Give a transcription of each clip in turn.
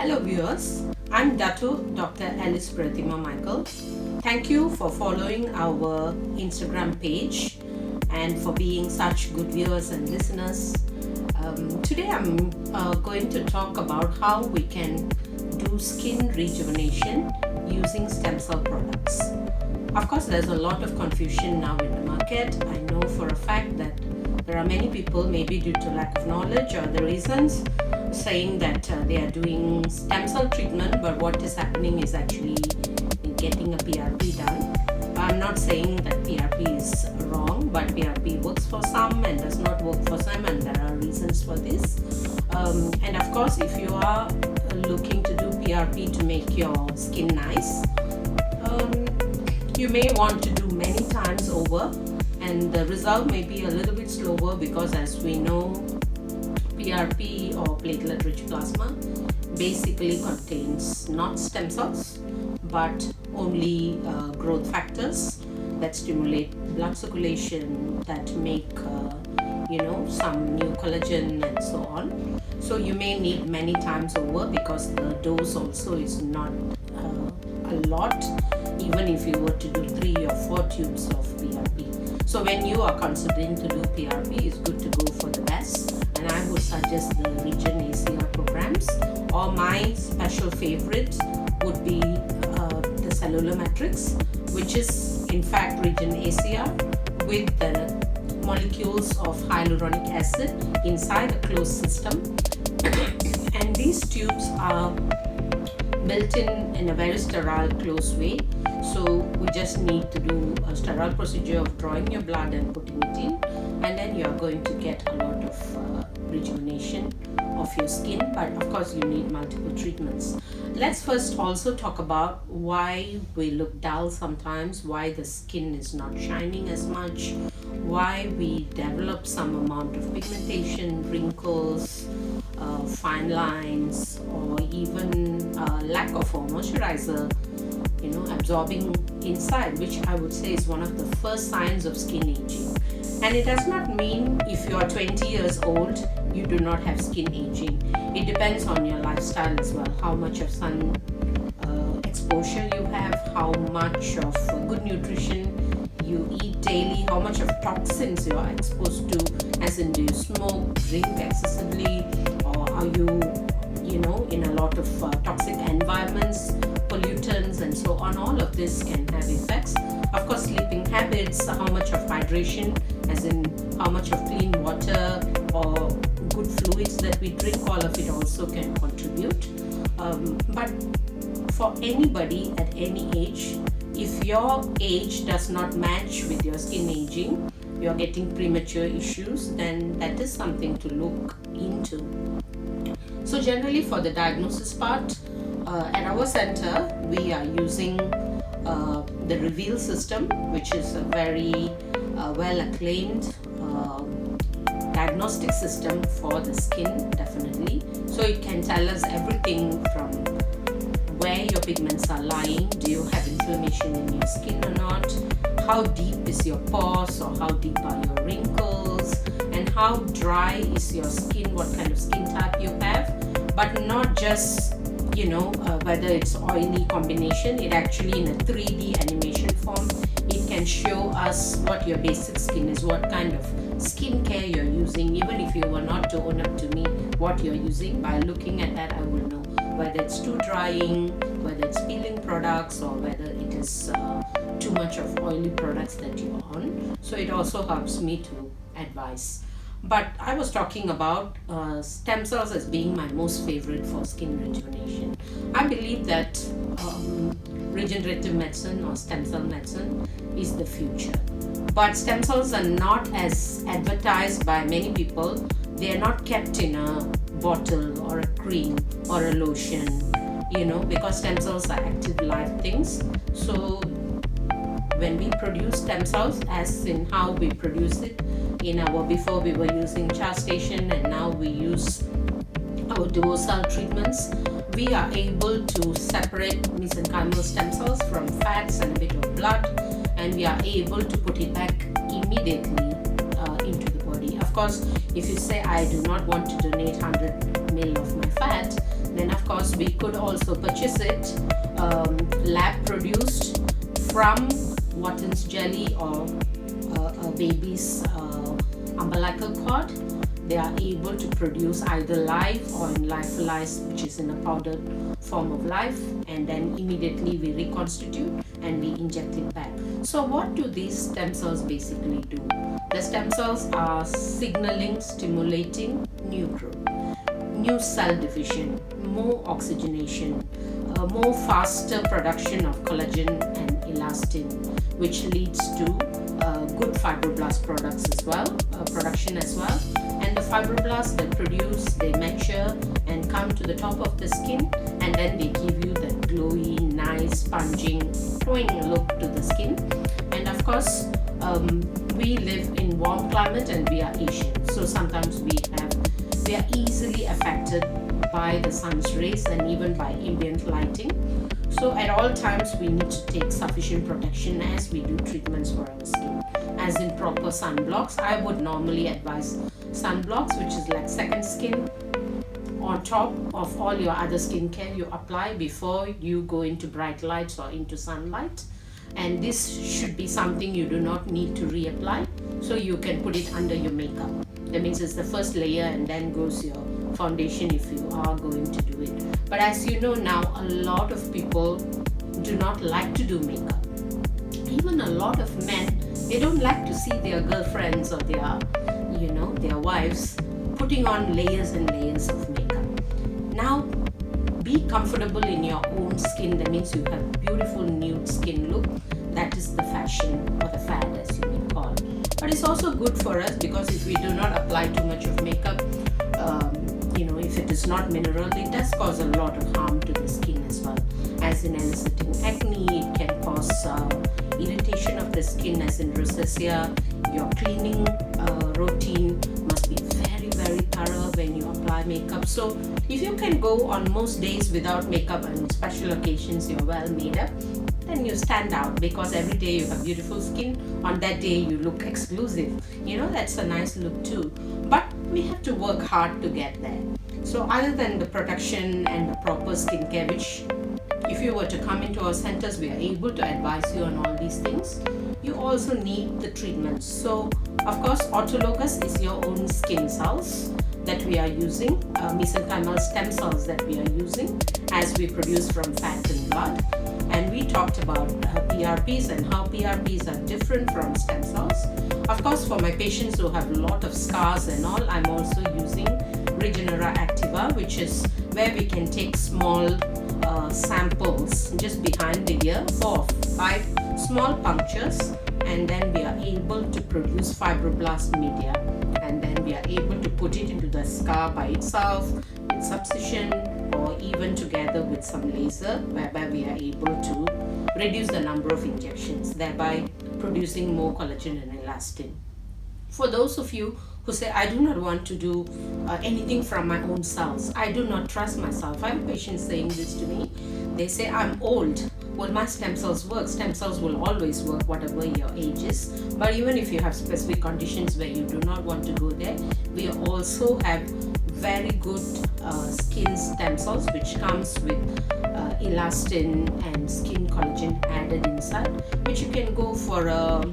Hello viewers, I'm Datuk, Dr. Prethima Michael. Thank you for following our Instagram page and for being such good viewers and listeners. Today I'm going to talk about how we can do skin rejuvenation using stem cell products. Of course, there's a lot of confusion now in the market. I know for a fact that there are many people, maybe due to lack of knowledge or other reasons, saying that they are doing stem cell treatment, but what is happening is actually getting a PRP done. I'm not saying that PRP is wrong, but PRP works for some and does not work for some, and there are reasons for this. And of course, if you are looking to do PRP to make your skin nice, you may want to do many times over, and the result may be a little bit slower because, as we know, PRP or platelet-rich plasma basically contains not stem cells but only growth factors that stimulate blood circulation, that make some new collagen and so on. So you may need many times over because the dose also is not a lot, even if you were to do 3 or 4 tubes of PRP. So when you are considering to do PRP, it's good to go for the best, and I would suggest the Regenerative programs, or my special favorite would be the cellular matrix, which is in fact Regenerative with the molecules of hyaluronic acid inside a closed system. And these tubes are built in a very sterile, closed way. So we just need to do a sterile procedure of drawing your blood and putting it in, and then you are going to get a lot of rejuvenation of your skin. But of course, you need multiple treatments. Let's first also talk about why we look dull sometimes, why the skin is not shining as much, why we develop some amount of pigmentation, wrinkles, fine lines, or even lack of a moisturizer absorbing inside, which I would say is one of the first signs of skin aging. And it does not mean if you are 20 years old you do not have skin aging. It depends on your lifestyle as well, how much of sun exposure you have, how much of good nutrition you eat daily, how much of toxins you are exposed to, as in do you smoke, drink excessively, or are you in a lot of toxic environments, pollutants and so on. All of this can have effects. Of course, sleeping habits, how much of hydration, as in how much of clean water or good fluids that we drink, all of it also can contribute. But for anybody at any age, if your age does not match with your skin aging, you're getting premature issues, then that is something to look into. So generally, for the diagnosis part, at our center, we are using the Reveal system, which is a very well acclaimed diagnostic system for the skin, definitely. So it can tell us everything from where your pigments are lying, do you have inflammation in your skin or not, how deep is your pores or how deep are your wrinkles, and how dry is your skin, what kind of skin type you have, but not just whether it's oily combination. It actually, in a 3D animation form, it can show us what your basic skin is, what kind of skincare you're using. Even if you were not to own up to me what you're using, by looking at that I will know whether it's too drying, whether it's peeling products, or whether it is too much of oily products that you're on. So it also helps me to advise. But I was talking about stem cells as being my most favorite for skin rejuvenation. I believe that regenerative medicine or stem cell medicine is the future. But stem cells are not as advertised by many people. They are not kept in a bottle or a cream or a lotion, because stem cells are active live things. So when we produce stem cells, as in how we produce it before we were using charge station and now we use our dual cell treatments, we are able to separate mesenchymal stem cells from fats and a bit of blood, and we are able to put it back immediately into the body. Of course, if you say I do not want to donate 100 ml of my fat, then of course course, we could also purchase it lab produced from Watten's jelly or a baby's umbilical cord. They are able to produce either live or in lyophilized, which is in a powdered form of life, and then immediately we reconstitute and we inject it back. So what do these stem cells basically do? The stem cells are signaling, stimulating new growth, new cell division, more oxygenation, more faster production of collagen and elastin, which leads to good fibroblast products as well, production as well. And the fibroblasts they produce, they mature and come to the top of the skin, and then they give you that glowy, nice, sponging, glowing look to the skin. And of course, we live in warm climate and we are Asian, so sometimes we are easily affected by the sun's rays and even by ambient lighting. So at all times we need to take sufficient protection as we do treatments for our skin, as in proper sunblocks. I would normally advise sunblocks, which is like second skin on top of all your other skincare you apply before you go into bright lights or into sunlight. And this should be something you do not need to reapply, so you can put it under your makeup. That means it's the first layer and then goes your foundation if you are going to do it. But as you know now, a lot of people do not like to do makeup. Even a lot of men, they don't like to see their girlfriends or their wives putting on layers and layers of makeup. Now, be comfortable in your own skin. That means you have beautiful nude skin look. That is the fashion or the fad, as you may call. But it's also good for us because if we do not apply too much of makeup, if it is not mineral, it does cause a lot of harm to the skin as well, as in eliciting acne. It can cause irritation of the skin, as in rosacea. Your cleaning routine must be very, very thorough when you apply makeup. So if you can go on most days without makeup and special occasions you're well made up, then you stand out, because every day you have beautiful skin. On that day you look exclusive. That's a nice look too. But we have to work hard to get there. So other than the protection and the proper skincare, which if you were to come into our centers, we are able to advise you on all these things. You also need the treatments. So of course, autologous is your own skin cells that we are using, mesenchymal stem cells that we are using as we produce from fat and blood. And we talked about PRPs and how PRPs are different from stem cells. Of course, for my patients who have a lot of scars and all, I'm also using Regenerative, which is where we can take small samples just behind the ear, 4 or 5 small punctures, and then we are able to produce fibroblast media, and then we are able to put it into the scar by itself with subcision, or even together with some laser, whereby we are able to reduce the number of injections, thereby producing more collagen and elastin. For those of you who say, I do not want to do anything from my own cells, I do not trust myself. I have patients saying this to me. They say, I'm old. Well, my stem cells work. Stem cells will always work whatever your age is. But even if you have specific conditions where you do not want to go there, we also have very good skin stem cells, which comes with elastin and skin collagen added inside, which you can go for a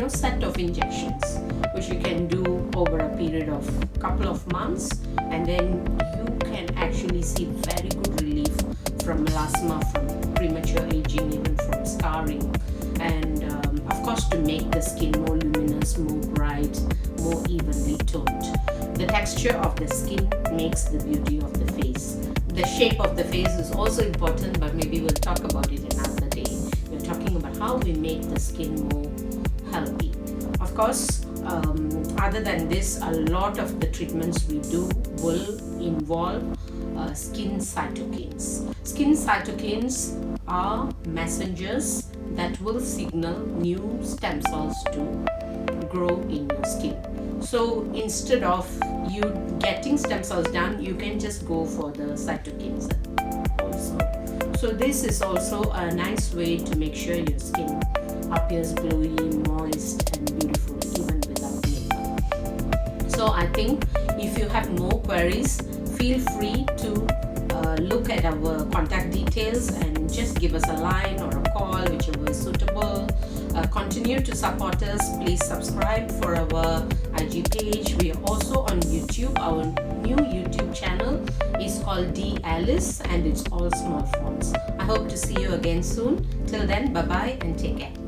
set of injections, which you can do over a period of couple of months, and then you can actually see very good relief from melasma, from premature aging, even from scarring, and of course to make the skin more luminous, more bright, more evenly toned. The texture of the skin makes the beauty of the face. The shape of the face is also important, but maybe we'll talk about it another day. We're talking about how we make the skin more healthy. Of course, other than this, a lot of the treatments we do will involve skin cytokines. Skin cytokines are messengers that will signal new stem cells to grow in your skin. So instead of you getting stem cells done, you can just go for the cytokines also. So this is also a nice way to make sure your skin appears glowy, moist and beautiful even without makeup. So I think if you have more queries, feel free to look at our contact details and just give us a line or a call, whichever is suitable. Continue to support us. Please subscribe for our IG page. We are also on YouTube. Our new YouTube channel is called D Alice and it's all small fonts. I hope to see you again soon. Till then, bye bye and take care.